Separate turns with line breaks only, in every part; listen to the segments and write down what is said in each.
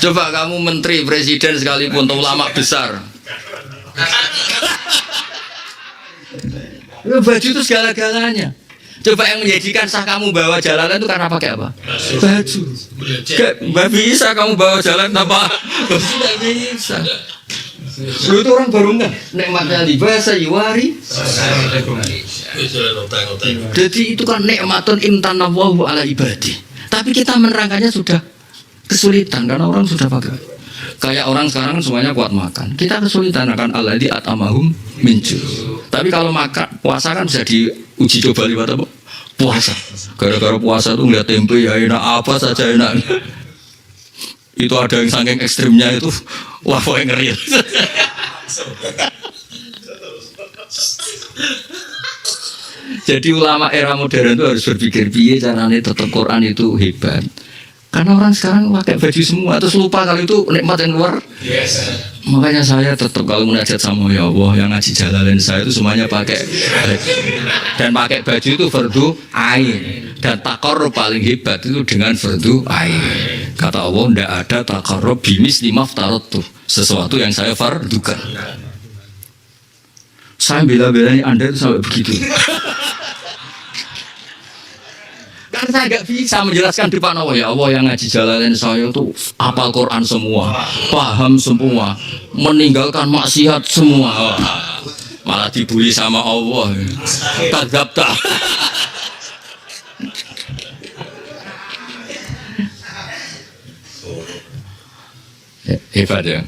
Coba kamu menteri, presiden sekalipun, atau ulama besar. Baju itu segala-galanya. Coba yang menjadikan sah kamu bawa jalanan itu karena pakai apa? Baju. Gak bisa kamu bawa jalan tanpa tidak bisa. Lu itu orang baru nggak? Nikmatnya libasa yuwari. Jadi itu kan nikmatun imtanallahu ala ibadi. Tapi kita menerangkannya sudah kesulitan karena orang sudah pakai. Kayak orang sekarang semuanya kuat makan. Kita kesulitan akan alladzi atamahum min ju'. Tapi kalau makan puasa kan bisa diuji coba lewat apa? Puasa. Gara-gara puasa tuh ngeliat tempe ya enak, apa saja enak. Itu ada yang saking ekstrimnya itu, wah yang ngeri. Jadi ulama era modern itu harus berpikir piye caranya tetap Quran itu hebat. Karena orang sekarang pakai baju semua terus lupa kalau itu nikmat yang luar. Makanya saya tetap kalau munajat sama ya Allah yang ngaji Jalalain saya itu semuanya pakai dan pakai baju itu fardu ain dan taqarrub paling hebat itu dengan fardu ain. Kata Allah tidak ada taqarrub bimis lima aftaratu sesuatu yang saya fardukan. Saya bela-belanya Anda itu sampai begitu. Karena saya nggak bisa menjelaskan di depan Allah ya Allah yang ngaji Jalalain saya itu hafal Quran semua, paham semua, meninggalkan maksiat semua, malah dibully sama Allah. Kadzabta. Hebat ya,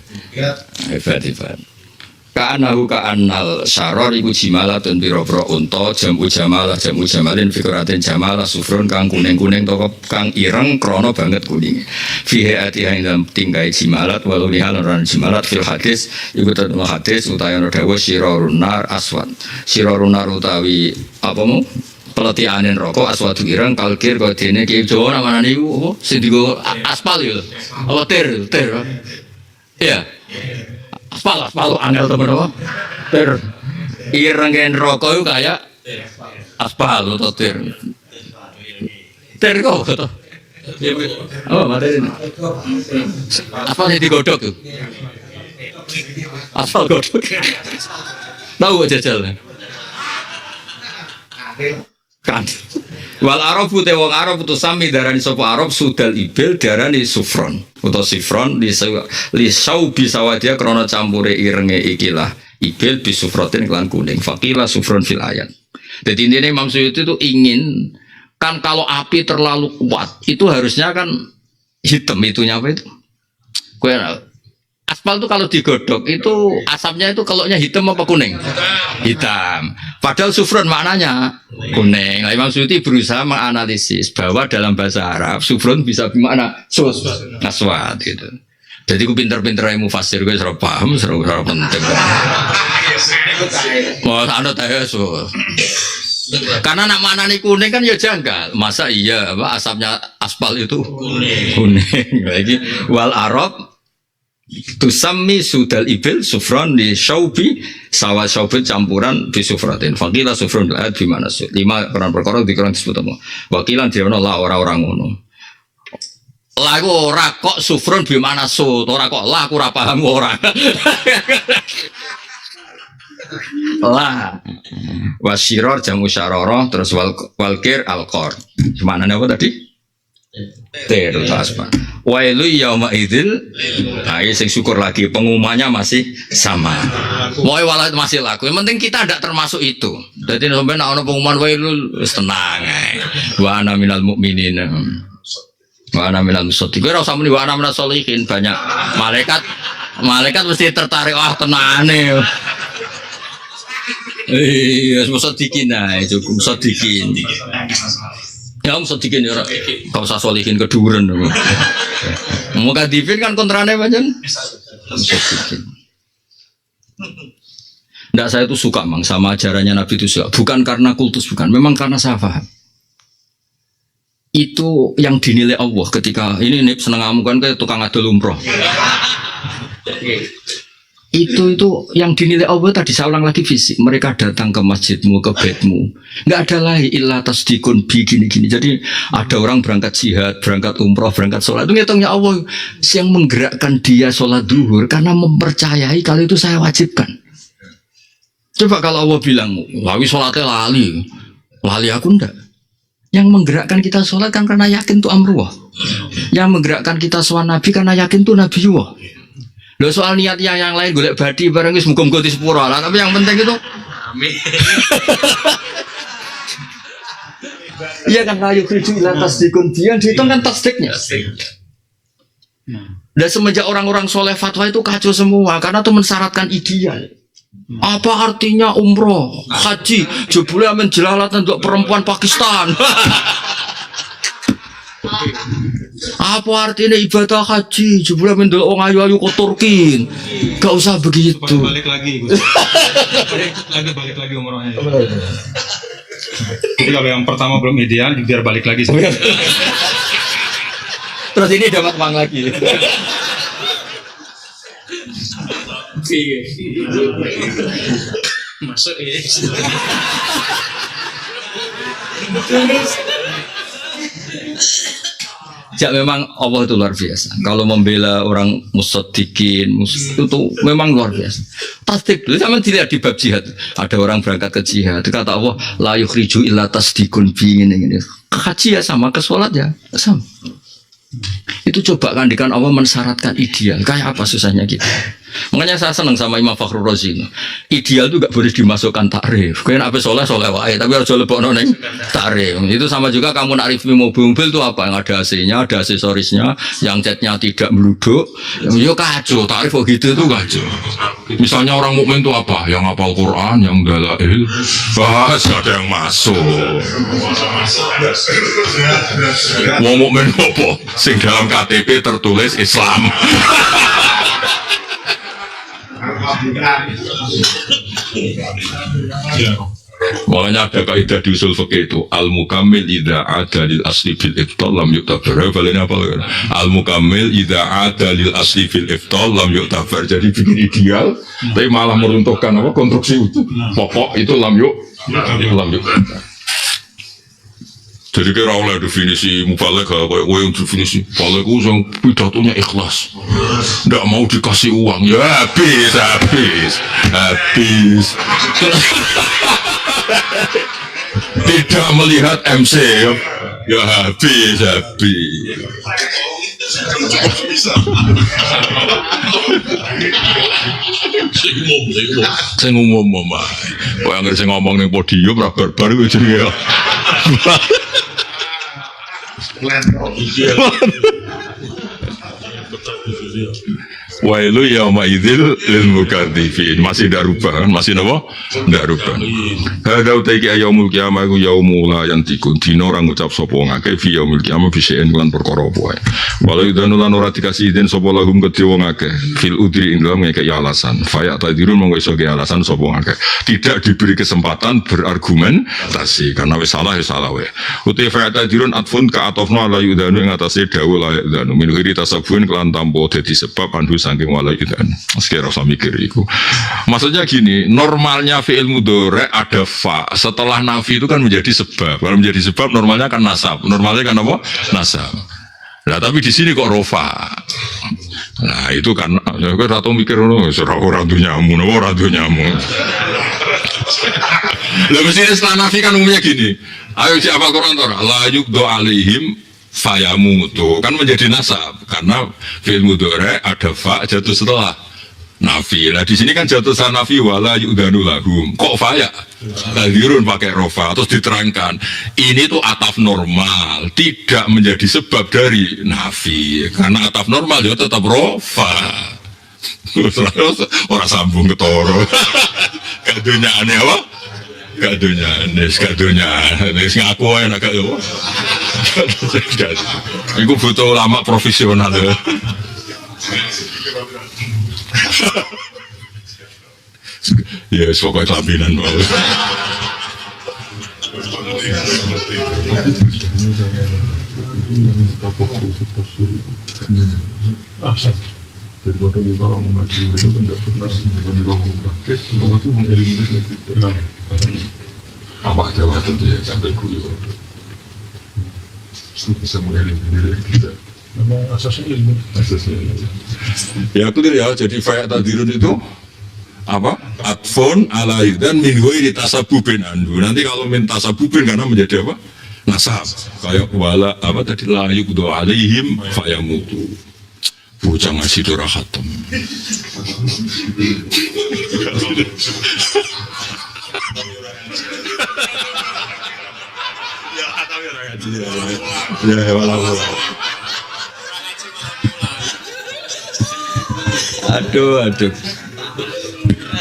hebat. Ka'anahu ka'annal syaror iku jimalatun pira-pira unta jamu jamalin fikuratin jamalah sufrun kang kuning-kuning toko kang ireng krana banget kuning fihe ati ing dalam tingkai jimalat walau lihal ran jimalat fil hadis iku tetep hadis utawa dawuh sirarunar aswad sirarunar utawi apa mu pelatihanen rokok aswadu ireng kalkir kok dene ki Jawa namane niku sing digo aspal yo apa ter ya aspal angel temen apa? Ter ireng rokok itu kayak aspal atau ter kok atau oh materi aspal yang digodok tuh aspal godok tahu aja jalan kan wal arabu te wong arab putus sami darani sapa arab sudal ibil darani sufron utawa sifron li saubi sawadia krana campure irenge ikilah ibil bisufrotin kelan kuning faqila sufron fil ayat. Jadi intinya Imam Suyuti itu ingin kan kalau api terlalu kuat itu harusnya kan hitam itunya apa itu kue aspal itu kalau digodok itu asapnya itu kalaunya hitam apa kuning? Hitam. Padahal sufron maknanya kuning. Nah, Imam Suyuti berusaha menganalisis bahwa dalam bahasa Arab sufron bisa bermakna aswad gitu. Jadi aku pinter-pinter ilmu fasir gue serap paham, serap penting. Mau anut aja so. Karena nak maknanya kuning kan ya janggal. Masa iya apa asapnya aspal itu kuning. Lagi wal Arab tusammi sudal ibil sufron di syaubi sawah syaubi campuran di sufratin fakila sufron ayat di mana sih 5 peran perkara di kurang disebut apa wakilan dia lah orang-orang ngono lagu ora kok sufron di mana so ora kok lah aku ora paham ora lah wasyiror jamu syaroroh terus walkir alqor gimana apa tadi ter asma wailu yauma idzil ayo sing syukur lagi pengumumannya masih sama wae walau masih laku yang penting kita tidak termasuk itu jadi sampai nak ono pengumuman wailu tenang wa ana minal mukminin wa ana minal mushrikin ora usah muni wa ana minal sholihin banyak malaikat mesti tertarik wah tenane iya mushrikin ae cukup mushrikin ya mushrikin ora kau usah sholihin keduren muka divin kan kontrane pancen mushrikin. Nggak, saya itu suka mang sama ajarannya Nabi itu suka. Bukan karena kultus, bukan. Memang karena saya paham. Itu yang dinilai Allah ketika ini seneng kamu kan kayak tukang adol umroh. Itu yang dinilai Allah tadi, saya ulang lagi fisik. Mereka datang ke masjidmu, ke bedmu, nggak ada lagi illa tasdikun bi gini-gini. Jadi ada orang berangkat jihad, berangkat umroh, berangkat sholat, itu ngitungnya Allah yang menggerakkan dia sholat duhur karena mempercayai kalau itu saya wajibkan. Coba kalau Allah bilang lawi sholatnya lali aku enggak. Yang menggerakkan kita sholat kan karena yakin itu amruah. Yang menggerakkan kita sholat Nabi karena yakin itu Nabiullah. Loh, soal niat yang lain golek badi bareng wis muga-muga di sepura lah, tapi yang penting itu amin. Iya kan, layu kridu ila tasdikun bian dihitung kan tasdiknya. Dan semenjak orang-orang soleh fatwa itu kacau semua karena itu mensyaratkan ideal. Apa artinya umroh, haji, jebule amen jelalatan untuk perempuan Pakistan. Apa artinya ibadah haji? Jebule mendelok wong ayu-ayu ke Turki. Gak usah begitu.
Balik lagi. Balik lagi umrohnya. Jadi kalau yang pertama belum ideal, biar balik lagi.
Terus ini dapat uang lagi.
Masuk ya.
Ya memang Allah itu luar biasa. Kalau membela orang musaddiqin itu memang luar biasa. Tasdik dulu sama dilihat di bab jihad. Ada orang berangkat ke jihad. Kata Allah, la yukhriju illa tasdiqun bi ini. Haji ya sama, ke sholat ya sama. Itu coba kan dikan Allah mensyaratkan ideal. Kayak apa susahnya kita? Makanya saya senang sama Imam Fakhrul Razi. Ideal itu gak boleh dimasukkan takrif. Kayaknya apa soleh wae, tapi harus lebokno ning takrif. Itu sama juga kamu nak review mobil itu apa? Yang ada AC-nya, ada aksesorisnya, yang catnya tidak meluduk. Yo kacau, takrif kok gitu itu kacau.
Misalnya orang mukmin itu apa? Yang hafal Quran, yang dalail, bahas ada yang masuk. Wong mukmin apa? Sing dalam KTP tertulis Islam. Makanya ada kaidah di usul fikih itu al-mukammil idza ada lil asli fil iftal lam yu'tabar. Balenya apa? Al-mukammil idza ada lil asli fil iftal lam yu'tabar. Jadi bikin ideal tapi malah meruntuhkan apa konstruksi itu. Pokok itu lam yu'tabar. Jadi kira oleh definisi mubalek kayak yang definisi mubalek itu yang pidatonya ikhlas, tidak mau dikasih uang ya habis. Tidak melihat MC ya habis. Saya ngomong mah, kau yang ngerti ngomong nih podium baru jadi ya. Wailu yauma idzil lil mukadzibin. Masih ndak rubah kan? Masih napa? Ndak rubah. Hadza utaiki yaumul qiyamah iku yaumul la yantikun. Dina ora ngucap sapa ngake fi yaumil qiyamah biseen lan perkara apa wae. Walau idanu lan ora dikasih izin sapa lahum kedhe wong akeh fil udri ing dalam ngeke alasan. Faya tadirun monggo iso ge alasan sapa ngake. Tidak diberi kesempatan berargumentasi karena wis salah ya salah wae. Uti faya tadirun atfun ka atofna la yudanu ing atase dawuh la yudanu min ghairi tasabbuin kelan tampa dadi sebab andu saking wala yudan. Sekira usah mikir iku. Maksudnya gini, normalnya fi'il mudhari ada fa. Setelah nafi itu kan menjadi sebab. Kalau menjadi sebab normalnya kan nasab. Normalnya kan apa? Nasab. Nah, tapi di sini kok rofa. Nah, itu kan ratu mikir orang tuh nyamu. Lah mesti setelah nafi kan umumnya gini. Ayo siapa Quran tora? La yukdo alaihim fayamutu kan menjadi nasab karena fi'il mudhari ada fa jatuh setelah nafi. Nah di sini kan jatuh setelah nafi wala yu'danu lahum. Kok fa ya? Tadirun pakai rofa terus diterangkan ini tuh ataf normal tidak menjadi sebab dari nafi karena ataf normal ya tetap rofa. Orang sambung ketoro. Kadunya aneh apa? Kadunya ngaku enak gak yo. Iku butuh ulama profesional ya. Ya, pokoknya kelabinan banget. Daripada kita orang mengaji itu kan tidak pernah bukan di ruang praktek, orang itu mengeliminasi kita. Apa Jawa tentu ya sampai kuliah. Itu bisa mengeliminasi kita. Memang asasnya ilmu. Asasnya ilmu. Ya aku tidak ya, jadi fayak tadirun itu apa? Atfon alai dan minhoi di tasabubin andu. Nanti kalau min tasabubin karena menjadi apa? Nasab. Kayak wala apa tadi layu kudu alaihim fayamutu. Bocah ngasih dora khatam. Ya, walau.
Aduh.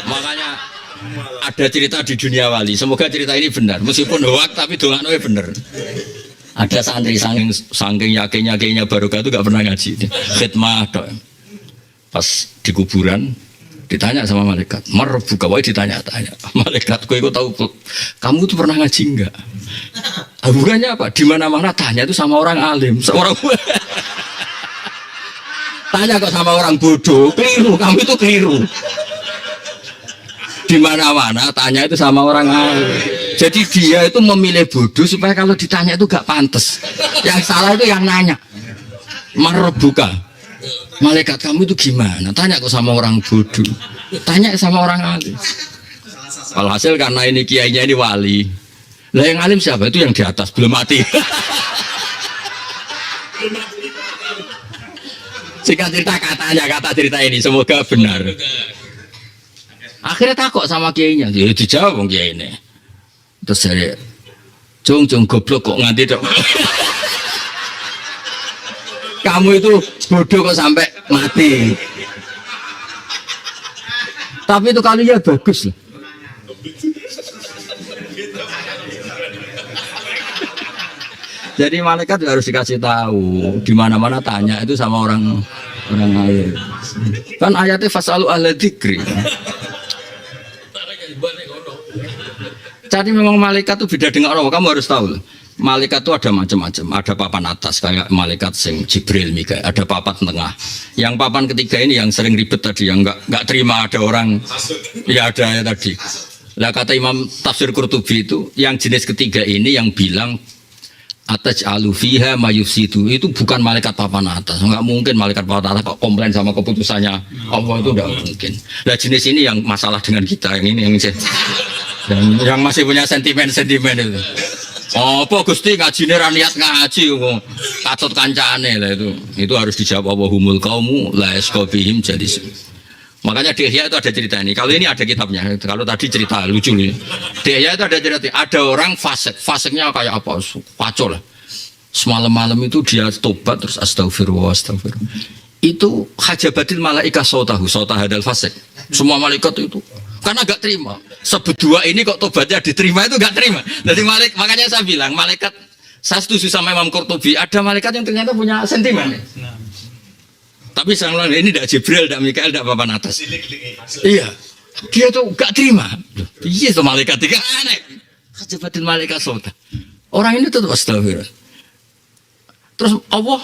Makanya ada cerita di dunia wali. Semoga cerita ini benar. Meskipun hoak tapi dongane benar. Ada santri saking yakinnya barokah itu gak pernah ngaji. Khidmah tok. Pas di kuburan ditanya sama malaikat, "Marbuka?" Wae ditanya-tanya. Malaikat, "Kowe tahu kamu tuh pernah ngaji enggak?" Hubungannya apa? Di mana-mana tanya itu sama orang alim, seorang tanya kok sama orang bodoh, keliru, kamu itu keliru. Di mana-mana tanya itu sama orang alim. Jadi dia itu memilih bodoh supaya kalau ditanya itu gak pantas. Yang salah itu yang nanya. Marbuka, malaikat kamu itu gimana? Tanya kok sama orang bodoh. Tanya sama orang alim. Walhasil karena ini kiainya ini wali. Lah yang alim siapa? Itu yang di atas belum mati. Singkat cerita kata cerita ini semoga benar. Akhirnya takut sama kiainya. Ya dijawab kiai ini. Terus saya jong goblok kok nganti dok. Kamu itu bodoh kok sampai mati. Tapi itu kali ya bagus loh. Jadi malaikat harus dikasih tahu di mana-mana tanya itu sama orang lain. Kan ayatnya fasalu ahla dzikri. Jadi memang malaikat itu beda dengan orang. Kamu harus tahu. Malaikat itu ada macam-macam. Ada papan atas kayak malaikat sing Jibril, Mikail. Ada papan tengah. Yang papan ketiga ini yang sering ribet tadi, yang nggak terima ada orang. Ya ada ya tadi. Lah kata Imam Tafsir Qurtubi itu, yang jenis ketiga ini yang bilang ataj'alu fiha mayufsidu, itu bukan malaikat papan atas. Nggak mungkin malaikat papan atas kok komplain sama keputusannya Allah, itu nggak mungkin. Nah jenis ini yang masalah dengan kita, yang masih punya sentimen itu. Oh, apa Gusti ngajine ra niat ngaji kok katut kancane lah itu harus dijawab Allahumul qaumu la yasqabihim jalis. Makanya di Ihya itu ada cerita ini. Kalau ini ada kitabnya. Kalau tadi cerita lucu nih. Di Ihya itu ada cerita. Ada orang fasik. Fasiknya kayak apa? Kacau lah. Semalam-malam itu dia tobat terus astagfirullah. Itu hajabatil malaika sautahu, sautahadal fasik. Semua malaikat itu karena gak terima. Seberdua ini kok tobatnya diterima, itu gak terima. Jadi makanya saya bilang malaikat, saya setuju sama Imam Qurtubi, ada malaikat yang ternyata punya sentimen. Tapi saya bilang ini tidak Jibril, tidak Mikail, tidak papan atas. Iya, dia tuh gak terima. Iya itu malaikat tiga aneh. Hajabatil malaikat sauta. Orang ini tetap astagfirullah. Terus Allah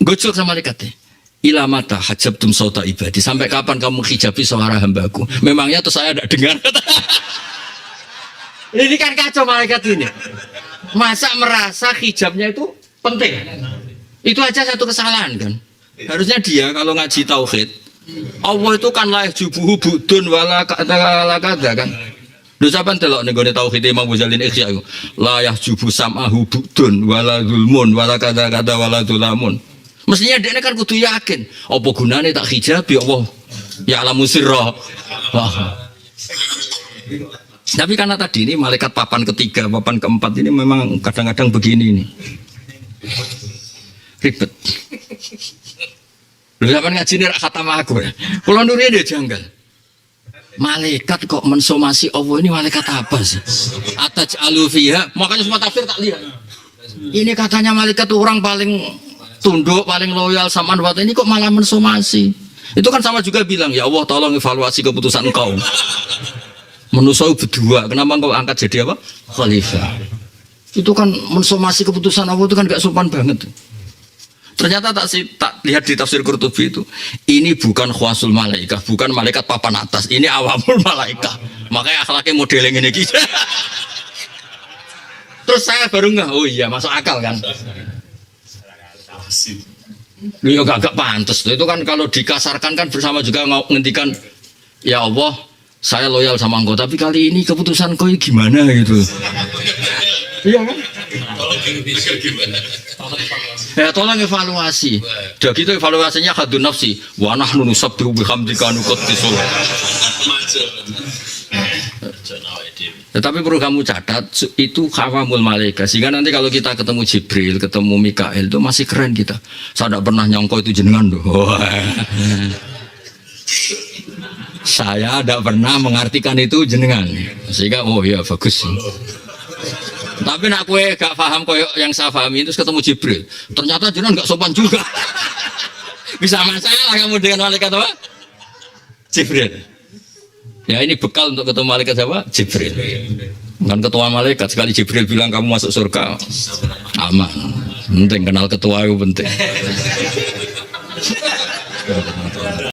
gocok sama malaikatnya. Ilamata hajabtum sauta ibadi. Sampai kapan kamu hijabi suara hambaku? Memangnya tuh saya tidak dengar. Ini kan kacau malaikat ini. Masa merasa hijabnya itu penting? Itu aja satu kesalahan kan. Harusnya dia kalau ngaji tauhid, Allah itu kan la jubuhu budun wala kada kan. Lho sampean delok ning gone tauhid Imam Ghazali Ihya iku. La yahjubu sam'ahu budun wala zulmun wala kada wala dzulamun. Mestinya dia kan kudu yakin, apa gunane tak hijab ya Allah ya alamu sirra. Tapi karena tadi ini malaikat papan ketiga, papan keempat ini memang kadang-kadang begini nih. Ribet. Lu sampean ngaji nek khatam aku ya. Kula nuri dia janggal. Malaikat kok mensomasi Allah ini malaikat apa sih? Ataj'alu fiha, makanya semua tafsir tak lihat. Ini katanya malaikat tuh orang paling tunduk, paling loyal sama Allah, ini kok malah mensomasi. Itu kan sama juga bilang, ya Allah tolong evaluasi keputusan engkau. Manusia berdua, kenapa engkau angkat jadi apa? Khalifah. Itu kan mensomasi keputusan Allah itu kan gak sopan banget. Ternyata tak lihat di tafsir Qurtubi itu, ini bukan khawasul malaikah, bukan malaikat papan atas, ini awamul malaikah. Makanya akhlaknya modelnya ini gitu. Terus saya baru nggak, oh iya masuk akal kan? Lu ya gak pantas. Itu kan kalau dikasarkan kan bersama juga ngendikan, ya Allah, saya loyal sama engkau, tapi kali ini keputusan kau gimana gitu. Iya kan? Ya tolong evaluasi. Udah gitu evaluasinya hadun nafsi. Wa nahnu nusabbihu bihamdika nuqaddisu. Tetapi perlu kamu catat itu khawamul malaikat. Sehingga nanti kalau kita ketemu Jibril, ketemu Mikael itu masih keren kita. Saya tidak pernah nyongko itu jenengan doh. Saya tidak pernah mengartikan itu jenengan. Sehingga oh ya bagus. Tapi nak kue gak paham koyok yang saya pahami itu ketemu Jibril. Ternyata jenengan gak sopan juga. Bisa masalah kamu dengan malaikat apa? Jibril. Ya ini bekal untuk ketemu malaikat apa? Jibril. Kan ketua malaikat sekali Jibril bilang kamu masuk surga. Aman. Penting kenal ketua itu penting.